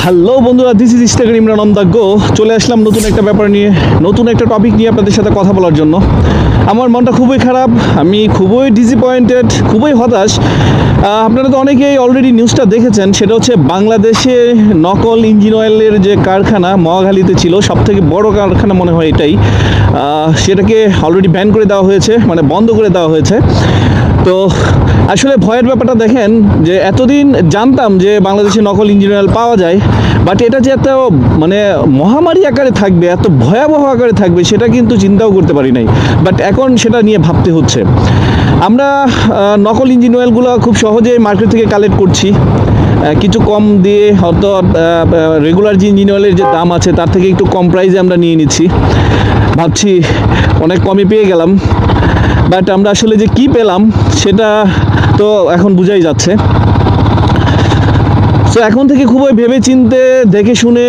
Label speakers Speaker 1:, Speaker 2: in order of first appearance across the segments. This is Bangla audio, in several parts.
Speaker 1: হ্যালো বন্ধুরা, this is Istakur Imran on the go. চলে আসলাম নতুন একটা ব্যাপার নিয়ে, নতুন একটা টপিক নিয়ে আপনাদের সাথে কথা বলার জন্য। আমার মনটা খুবই খারাপ, আমি খুবই ডিসঅ্যাপয়েন্টেড, খুবই হতাশ। আপনারা তো অনেকেই অলরেডি নিউজটা দেখেছেন, সেটা হচ্ছে বাংলাদেশে নকল ইঞ্জিন অয়েলের যে কারখানা মহাখালীতে ছিল, সবথেকে বড় কারখানা মনে হয় এটাই, সেটাকে অলরেডি ব্যান করে দেওয়া হয়েছে, মানে বন্ধ করে দেওয়া হয়েছে। তো আসলে ভয়ের ব্যাপারটা দেখেন, যে এতদিন জানতাম যে বাংলাদেশে নকল ইঞ্জিন অয়েল পাওয়া যায়, বাট এটা যে এত মানে মহামারী আকারে থাকবে, এত ভয়াবহ আকারে থাকবে, সেটা কিন্তু চিন্তাও করতে পারি নাই। বাট এখন সেটা নিয়ে ভাবতে হচ্ছে। আমরা নকল ইঞ্জিন অয়েলগুলো খুব সহজেই মার্কেট থেকে কালেক্ট করছি, কিছু কম দিয়ে, হয়তো রেগুলার যে ইঞ্জিন অয়েলের যে দাম আছে তার থেকে একটু কম প্রাইসে আমরা নিয়ে নিচ্ছি, ভাবছি অনেক কমে পেয়ে গেলাম। বাট আমরা আসলে যে কি পেলাম সেটা তো এখন বোঝাই যাচ্ছে। সো এখন থেকে খুবই ভেবে চিন্তে দেখে শুনে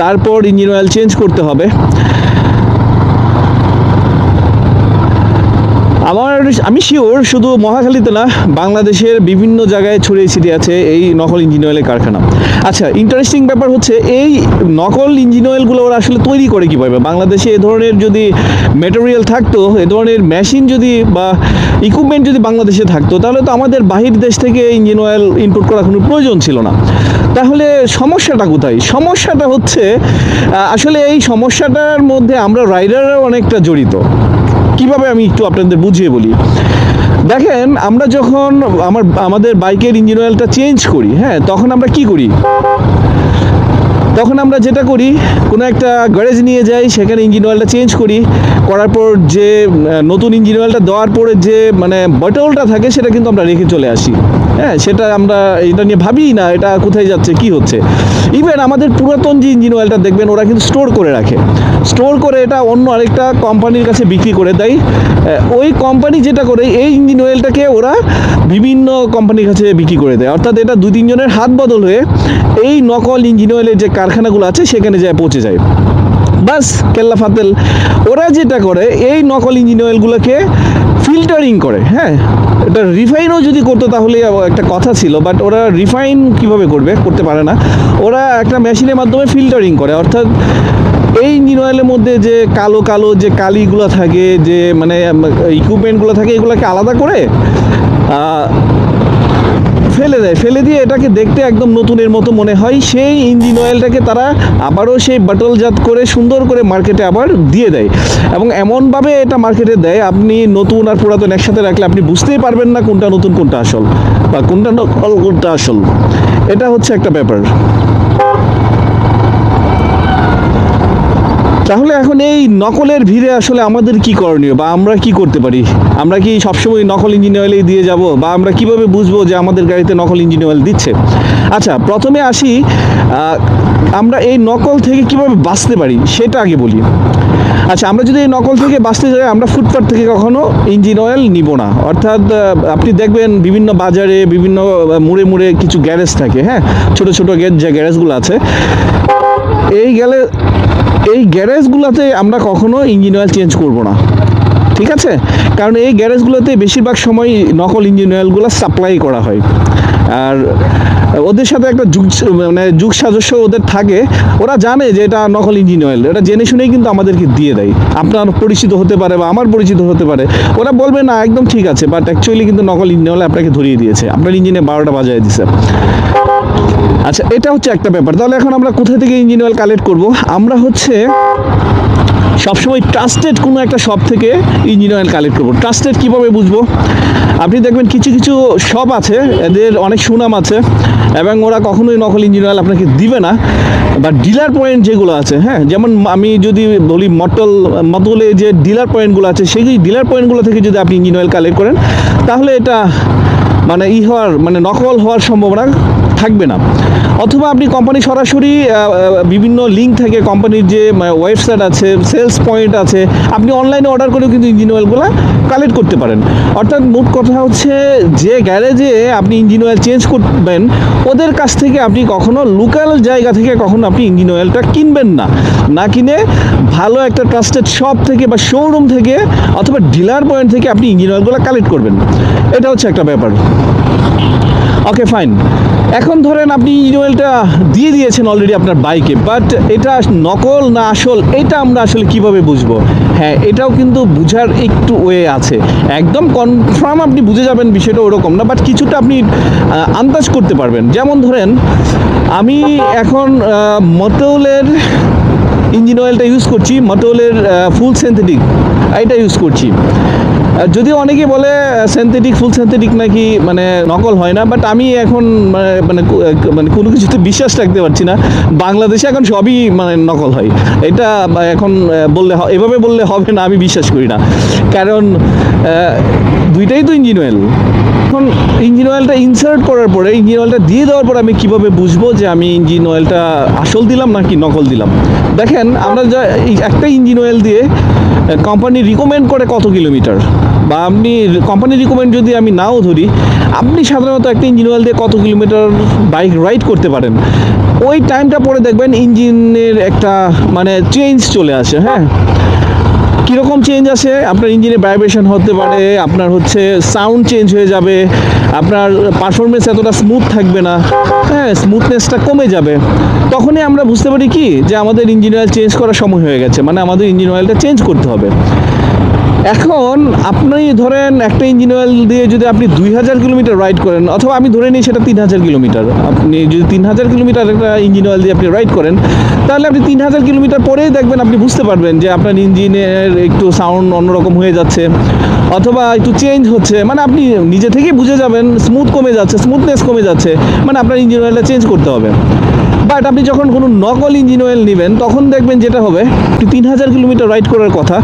Speaker 1: তারপর ইঞ্জিন অয়েল চেঞ্জ করতে হবে। আমি শিওর শুধু মহাখালীতে না, বাংলাদেশের বিভিন্ন জায়গায় ছড়িয়ে ছিটিয়ে আছে এই নকল ইঞ্জিন অয়েলের কারখানা। আচ্ছা, ইন্টারেস্টিং ব্যাপার হচ্ছে এই নকল ইঞ্জিন অয়েলগুলো ওরা আসলে তৈরি করে কীভাবে? বাংলাদেশে এ ধরনের যদি ম্যাটেরিয়াল থাকতো, এ ধরনের মেশিন যদি বা ইকুইপমেন্ট যদি বাংলাদেশে থাকতো, তাহলে তো আমাদের বাহির দেশ থেকে ইঞ্জিন অয়েল ইনপুট করার কোনো প্রয়োজন ছিল না। তাহলে সমস্যাটা কোথায়? সমস্যাটা হচ্ছে আসলে এই সমস্যাটার মধ্যে আমরা রাইডাররাও অনেকটা জড়িত। কিভাবে আমি একটু আপনাদের বুঝিয়ে বলি। দেখেন, আমরা যখন আমাদের বাইকের ইঞ্জিন অয়েলটা চেঞ্জ করি, হ্যাঁ, তখন আমরা কি করি? তখন আমরা যেটা করি, কোনো একটা গ্যারেজ নিয়ে যাই, সেখানে ইঞ্জিন অয়েলটা চেঞ্জ করি, করার পর যে নতুন ইঞ্জিন অয়েলটা দেওয়ার পরে যে মানে বটলটা থাকে সেটা কিন্তু আমরা রেখে চলে আসি। হ্যাঁ, সেটা আমরা এটা নিয়ে ভাবি না এটা কোথায় যাচ্ছে, কি হচ্ছে। ইভেন আমাদের পুরাতন যে ইঞ্জিন অয়েলটা দেখবেন ওরা কিন্তু স্টোর করে রাখে, স্টোর করে এটা অন্য আরেকটা কোম্পানির কাছে বিক্রি করে দেয়। ওই কোম্পানি যেটা করে, এই ইঞ্জিন অয়েলটাকে ওরা বিভিন্ন কোম্পানির কাছে বিক্রি করে দেয়। অর্থাৎ এটা 2-3 জনের হাত বদল হয়ে এই নকল ইঞ্জিন অয়েলের যে কারখানাগুলো আছে সেখানে যায় পৌঁছে যায়। বাস কেল্লা ফাতেল। ওরা যেটা করে, এই নকল ইঞ্জিন অয়েলগুলোকে ফিল্টারিং করে। হ্যাঁ, এটা রিফাইনও যদি করতো তাহলে একটা কথা ছিল, বাট ওরা রিফাইন কিভাবে করতে পারে না। ওরা একটা মেশিনের মাধ্যমে ফিল্টারিং করে, অর্থাৎ এই ইঞ্জিন অয়েলের মধ্যে যে কালো কালো যে কালিগুলো থাকে, যে মানে ইকুইপমেন্টগুলো থাকে, এগুলোকে আলাদা করে ফেলে দিয়ে এটাকে দেখতে একদম নতুনের মতো মনে হয়। সেই ইঞ্জিন অয়েলটাকে তারা আবারও সেই বাটলজাত করে সুন্দর করে মার্কেটে আবার দিয়ে দেয়, এবং এমনভাবে এটা মার্কেটে দেয়, আপনি নতুন আর পুরাতন একসাথে রাখলে আপনি বুঝতেই পারবেন না কোনটা নতুন কোনটা আসল, বা কোনটা নকল কোনটা আসল। এটা হচ্ছে একটা ব্যাপার। তাহলে এখন এই নকলের ভিড়ে আসলে আমাদের কি করণীয়, বা আমরা কি করতে পারি? আমরা কি সবসময় নকল ইঞ্জিন অয়েলেই দিয়ে যাব, বা আমরা কিভাবে বুঝবো যে আমাদের গাড়িতে নকল ইঞ্জিন অয়েল দিচ্ছে? আচ্ছা, প্রথমে আসি, আমরা এই নকল থেকে কিভাবে বাঁচতে পারি সেটা আগে বলি। আচ্ছা, আমরা যদি এই নকল থেকে বাঁচতে যাই, আমরা ফুটপাথ থেকে কখনো ইঞ্জিন অয়েল নিব না। অর্থাৎ আপনি দেখবেন বিভিন্ন বাজারে, বিভিন্ন মোড়ে মোড়ে কিছু গ্যারেজ থাকে, হ্যাঁ, ছোটো ছোটো যে গ্যারেজগুলো আছে, এই গ্যারেজগুলোতে আমরা কখনো ইঞ্জিন অয়েল চেঞ্জ করব না, ঠিক আছে? কারণ এই গ্যারেজগুলোতে বেশিরভাগ সময় নকল ইঞ্জিন অয়েলগুলো সাপ্লাই করা হয়, আর ওদের সাথে একটা যুগ সাজস্য ওদের থাকে। ওরা জানে যে এটা নকল ইঞ্জিন অয়েল, এটা জেনে শুনেই কিন্তু আমাদেরকে দিয়ে দেয়। আপনার পরিচিত হতে পারে বা আমার পরিচিত হতে পারে, ওরা বলবে না একদম ঠিক আছে, বাট অ্যাকচুয়ালি কিন্তু নকল ইঞ্জিন অয়েল আপনাকে ধরিয়ে দিয়েছে, আপনার ইঞ্জিনে 12টা বাজিয়ে দিয়েছে। আচ্ছা, এটা হচ্ছে একটা ব্যাপার। তাহলে এখন আমরা কোথা থেকে ইঞ্জিন অয়েল কালেক্ট করব? আমরা হচ্ছে সবসময় ট্রাস্টেড কোনো একটা শপ থেকে ইঞ্জিন অয়েল কালেক্ট করবো। ট্রাস্টেড কীভাবে বুঝবো? আপনি দেখবেন কিছু কিছু শপ আছে, এদের অনেক সুনাম আছে, এবং ওরা কখনোই নকল ইঞ্জিন অয়েল আপনাকে দিবে না। বা ডিলার পয়েন্ট যেগুলো আছে, হ্যাঁ, যেমন আমি যদি বলি মতলে যে ডিলার পয়েন্টগুলো আছে, সেই ডিলার পয়েন্টগুলো থেকে যদি আপনি ইঞ্জিন অয়েল কালেক্ট করেন, তাহলে এটা মানে নকল হওয়ার সম্ভাবনা থাকবে না। অথবা আপনি কোম্পানি সরাসরি বিভিন্ন লিঙ্ক থেকে, কোম্পানির যে ওয়েবসাইট আছে, সেলস পয়েন্ট আছে, আপনি অনলাইনে অর্ডার করেও কিন্তু ইঞ্জিন অয়েলগুলো কালেক্ট করতে পারেন। অর্থাৎ মোট কথা হচ্ছে, যে গ্যারেজে আপনি ইঞ্জিন অয়েল চেঞ্জ করবেন, ওদের কাছ থেকে আপনি কখনো লোকাল জায়গা থেকে কখনো আপনি ইঞ্জিন অয়েলটা কিনবেন না কিনে ভালো একটা ট্রাস্টেড শপ থেকে বা শোরুম থেকে অথবা ডিলার পয়েন্ট থেকে আপনি ইঞ্জিন অয়েলগুলো কালেক্ট করবেন। এটা হচ্ছে একটা ব্যাপার। Okay fine. এখন ধরেন আপনি ইঞ্জিন অয়েলটা দিয়ে দিয়েছেন অলরেডি আপনার বাইকে, বাট এটা নকল না আসল এটা আমরা আসলে কিভাবে বুঝবো? হ্যাঁ, এটাও কিন্তু বুঝার একটু ওয়ে আছে। একদম কনফার্ম আপনি বুঝে যাবেন বিষয়টা ওরকম না, বাট কিছুটা আপনি আন্দাজ করতে পারবেন। যেমন ধরেন আমি এখন মটোলের ইঞ্জিন অয়েলটা ইউজ করছি, মটোলের ফুল সিনথেটিক এটা ইউজ করছি। যদিও অনেকে বলে সিনথেটিক ফুল সিনথেটিক নাকি মানে নকল হয় না, বাট আমি এখন মানে কোনো কিছুতে বিশ্বাস রাখতে পারছি না। বাংলাদেশে এখন সবই মানে নকল হয়, এটা এখন বললে এভাবে বললে হবে না, আমি বিশ্বাস করি না। কারণ দুইটাই তো ইঞ্জিন অয়েল। এখন ইঞ্জিন অয়েলটা ইনসার্ট করার পরে, ইঞ্জিন অয়েলটা দিয়ে দেওয়ার পর আমি কিভাবে বুঝবো যে আমি ইঞ্জিন অয়েলটা আসল দিলাম নাকি নকল দিলাম? দেখেন, আমরা যা একটা ইঞ্জিন অয়েল দিয়ে কোম্পানি রিকমেন্ড করে কত কিলোমিটার, বা আপনি কোম্পানি রিকমেন্ড যদি আমি নাও ধরি, আপনি সাধারণত একটা ইঞ্জিন অয়েল দিয়ে কত কিলোমিটার বাইক রাইড করতে পারেন, ওই টাইমটা পরে দেখবেন ইঞ্জিনের একটা মানে চেঞ্জ চলে আসে। হ্যাঁ, কীরকম চেঞ্জ আসে? আপনার ইঞ্জিনে ভাইব্রেশন হতে পারে, আপনার হচ্ছে সাউন্ড চেঞ্জ হয়ে যাবে, আপনার পারফরমেন্স এতটা স্মুথ থাকবে না, হ্যাঁ, স্মুথনেসটা কমে যাবে। তখনই আমরা বুঝতে পারি কি যে আমাদের ইঞ্জিন অয়েল চেঞ্জ করার সময় হয়ে গেছে, মানে আমাদের ইঞ্জিন অয়েলটা চেঞ্জ করতে হবে। এখন আপনি ধরেন একটা ইঞ্জিন অয়েল দিয়ে যদি আপনি 2000 কিলোমিটার রাইড করেন, অথবা আমি ধরে নিই সেটা 3000 কিলোমিটার, আপনি যদি 3000 কিলোমিটার একটা ইঞ্জিন অয়েল দিয়ে আপনি রাইড করেন, তাহলে আপনি 3000 কিলোমিটার পরেই দেখবেন, আপনি বুঝতে পারবেন যে আপনার ইঞ্জিনের একটু সাউন্ড অন্যরকম হয়ে যাচ্ছে, অথবা একটু চেঞ্জ হচ্ছে, মানে আপনি নিজে থেকেই বুঝে যাবেন স্মুথ কমে যাচ্ছে, স্মুথনেস কমে যাচ্ছে, মানে আপনার ইঞ্জিন অয়েলটা চেঞ্জ করতে হবে। বাট আপনি যখন কোনো নকল ইঞ্জিন অয়েল নেবেন, তখন দেখবেন যেটা হবে, 3000 কিলোমিটার রাইড করার কথা,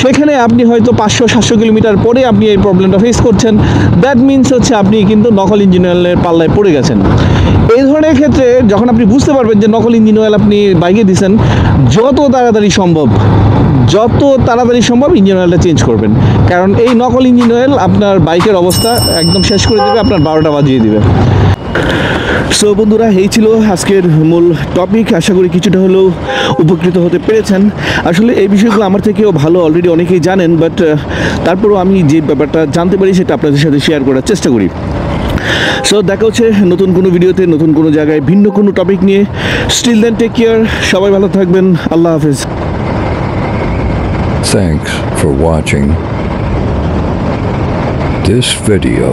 Speaker 1: সেখানে আপনি হয়তো 500-700 কিলোমিটার পরে আপনি এই প্রবলেমটা ফেস করছেন। দ্যাট মিনস হচ্ছে আপনি কিন্তু নকল ইঞ্জিন অয়েলের পাল্লায় পড়ে গেছেন। এই ধরনের ক্ষেত্রে যখন আপনি বুঝতে পারবেন যে নকল ইঞ্জিন অয়েল আপনি বাইকে দিয়েছেন, যত তাড়াতাড়ি সম্ভব ইঞ্জিন অয়েলটা চেঞ্জ করবেন। কারণ এই নকল ইঞ্জিন অয়েল আপনার বাইকের অবস্থা একদম শেষ করে দেবে, আপনার 12টা বাজিয়ে দেবে। সো বন্ধুরা, এই ছিল আজকের মূল টপিক। আশা করি কিছুটা হলেও উপকৃত হতে পেরেছেন। আসলে এই বিষয়গুলো আমার থেকেও ভালো অলরেডি অনেকেই জানেন, বাট তারপরেও আমি যে ব্যাপারটা জানতে পারি সেটা আপনাদের সাথে শেয়ার করার চেষ্টা করি। সো দেখা হচ্ছে নতুন কোনো ভিডিওতে, নতুন কোনো জায়গায়, ভিন্ন কোনো টপিক নিয়ে। স্টিল দেন, টেক কেয়ার, সবাই ভালো থাকবেন, আল্লাহ হাফেজ।
Speaker 2: Thanks for watching this video.